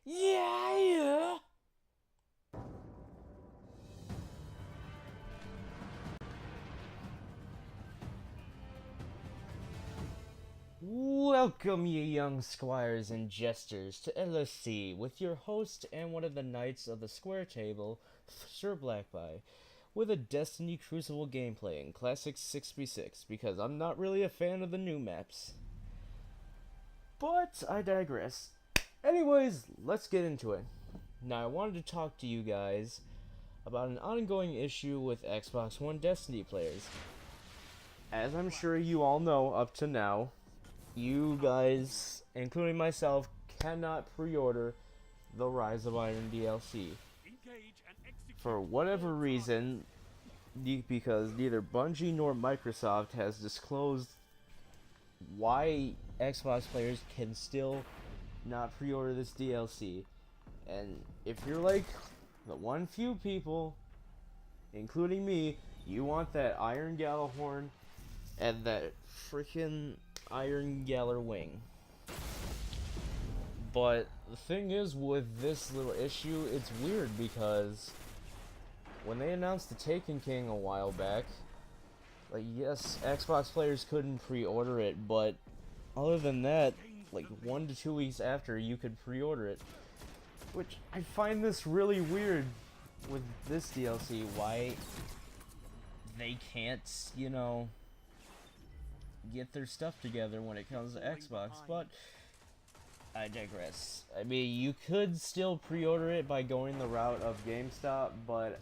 Yeah. Welcome, ye young squires and jesters, to LSC with your host and one of the knights of the square table, Sir Blackby, with a Destiny Crucible gameplay in Classic 6v6 because I'm not really a fan of the new maps. But I digress. Anyways, let's get into it. Now, I wanted to talk to you guys about an ongoing issue with Xbox One Destiny players. As I'm sure you all know up to now, you guys, including myself, cannot pre-order the Rise of Iron DLC. For whatever reason, because neither Bungie nor Microsoft has disclosed why Xbox players can still not pre-order this DLC. And if you're like the one few people, including me, you want that Iron Gjallarhorn and that freaking Iron Galler Wing. But the thing is, with this little issue, it's weird because when they announced the Taken King a while back, like, yes, Xbox players couldn't pre-order it, but other than that, like 1 to 2 weeks after, you could pre-order it. Which, I find this really weird with this DLC, why they can't, you know, get their stuff together when it comes to Xbox, but I digress. I mean, you could still pre-order it by going the route of GameStop, but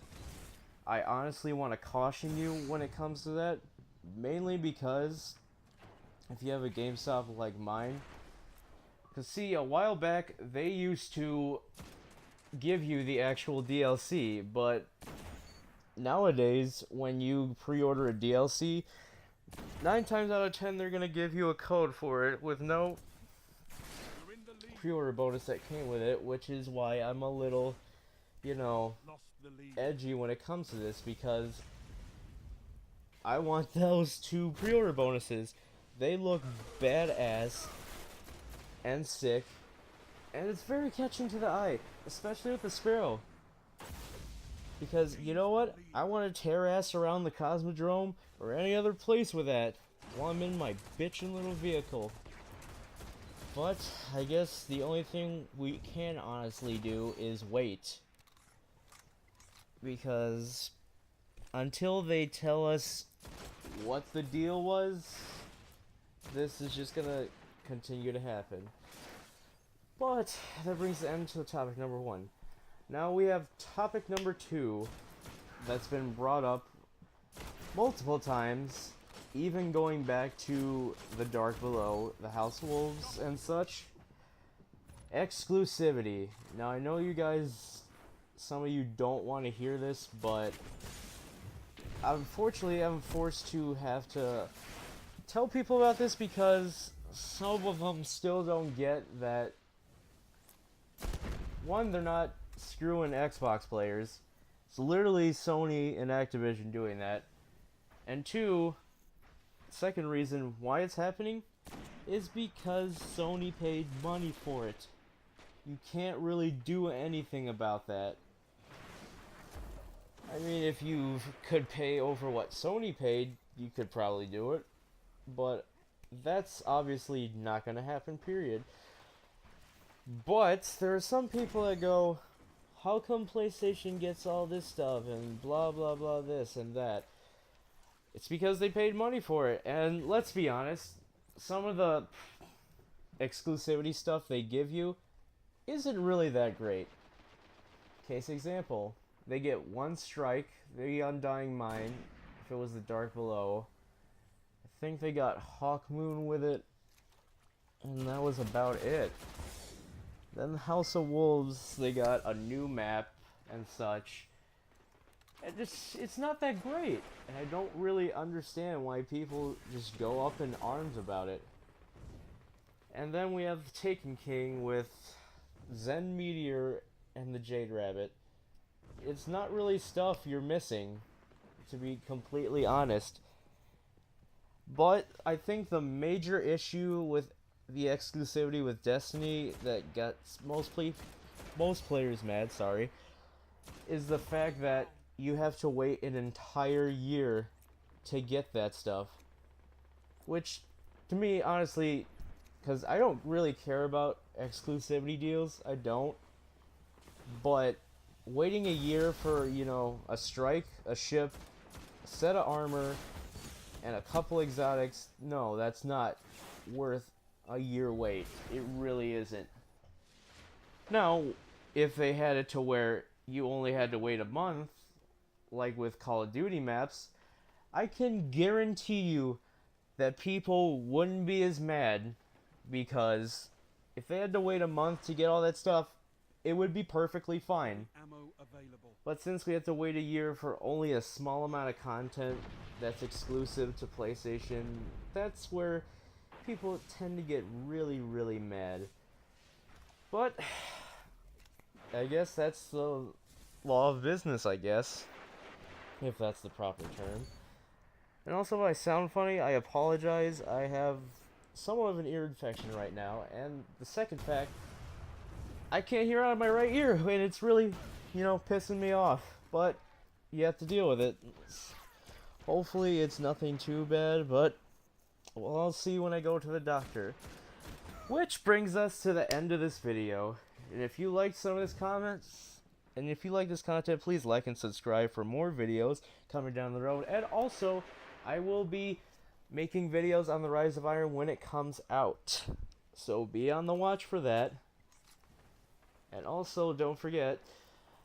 I honestly want to caution you when it comes to that, mainly because if you have a GameStop like mine, because see, a while back, they used to give you the actual DLC, but nowadays, when you pre-order a DLC, 9 times out of 10, they're gonna give you a code for it with no pre-order bonus that came with it, which is why I'm a little, you know, edgy when it comes to this, because I want those 2 pre-order bonuses. They look badass and sick, and it's very catching to the eye, especially with the Sparrow. Because, you know what? I want to tear ass around the Cosmodrome or any other place with that while I'm in my bitchin' little vehicle. But, I guess the only thing we can honestly do is wait. Because until they tell us what the deal was, this is just gonna continue to happen. But, that brings the end to topic number 1. Now we have topic number 2 that's been brought up multiple times, even going back to the Dark Below, the House of Wolves and such. Exclusivity. Now I know you guys, some of you don't want to hear this, but unfortunately I'm forced to have to tell people about this because some of them still don't get that. One, they're not screwing Xbox players. It's literally Sony and Activision doing that. And 2, second reason why it's happening is because Sony paid money for it. You can't really do anything about that. I mean, if you could pay over what Sony paid, you could probably do it. But that's obviously not going to happen, period. But there are some people that go, how come PlayStation gets all this stuff and blah blah blah this and that? It's because they paid money for it. And let's be honest, some of the exclusivity stuff they give you isn't really that great. Case example, they get one strike, the Undying Mind, if it was the Dark Below. I think they got Hawk Moon with it, and that was about it. Then House of Wolves, they got a new map and such. And it's not that great. And I don't really understand why people just go up in arms about it. And then we have Taken King with Zen Meteor and the Jade Rabbit. It's not really stuff you're missing, to be completely honest. But I think the major issue with the exclusivity with Destiny that gets most most players mad, sorry, is the fact that you have to wait an entire year to get that stuff. Which, to me, honestly, because I don't really care about exclusivity deals, I don't. But waiting a year for, you know, a strike, a ship, a set of armor, and a couple exotics, no, that's not worth a year wait. It really isn't. Now, if they had it to where you only had to wait a month, like with Call of Duty maps, I can guarantee you that people wouldn't be as mad, because if they had to wait a month to get all that stuff, it would be perfectly fine. But since we have to wait a year for only a small amount of content that's exclusive to PlayStation, that's where people tend to get really, really mad. But I guess that's the law of business, I guess, if that's the proper term. And also, if I sound funny, I apologize. I have somewhat of an ear infection right now, and the second fact, I can't hear out of my right ear, and it's really, you know, pissing me off. But you have to deal with it. Hopefully it's nothing too bad, but well, I'll see when I go to the doctor. Which brings us to the end of this video. And if you liked some of this comments, and if you like this content, please like and subscribe for more videos coming down the road. And also, I will be making videos on the Rise of Iron when it comes out. So be on the watch for that. And also, don't forget,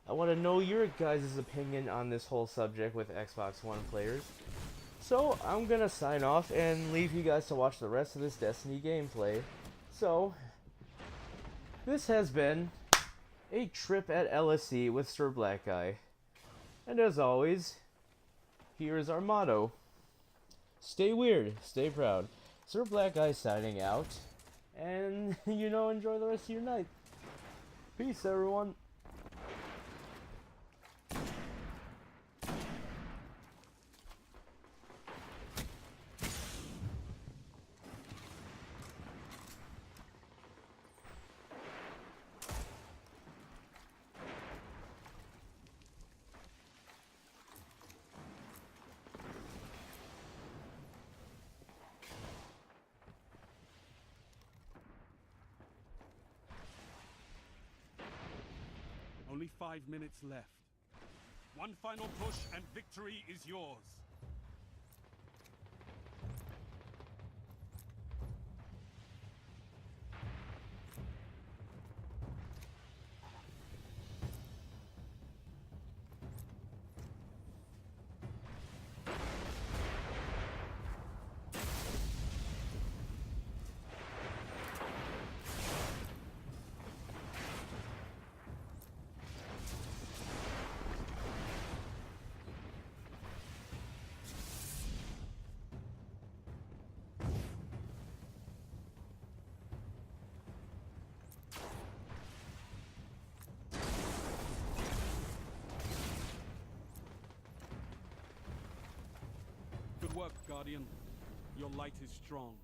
I want to know your guys' opinion on this whole subject with Xbox One players. So, I'm going to sign off and leave you guys to watch the rest of this Destiny gameplay. So, this has been a trip at LSE with Sir Black Guy. And as always, here is our motto. Stay weird, stay proud. Sir Black Guy signing out. And, you know, enjoy the rest of your night. Peace, everyone. Only 5 minutes left. One final push and victory is yours. Good work, Guardian. Your light is strong.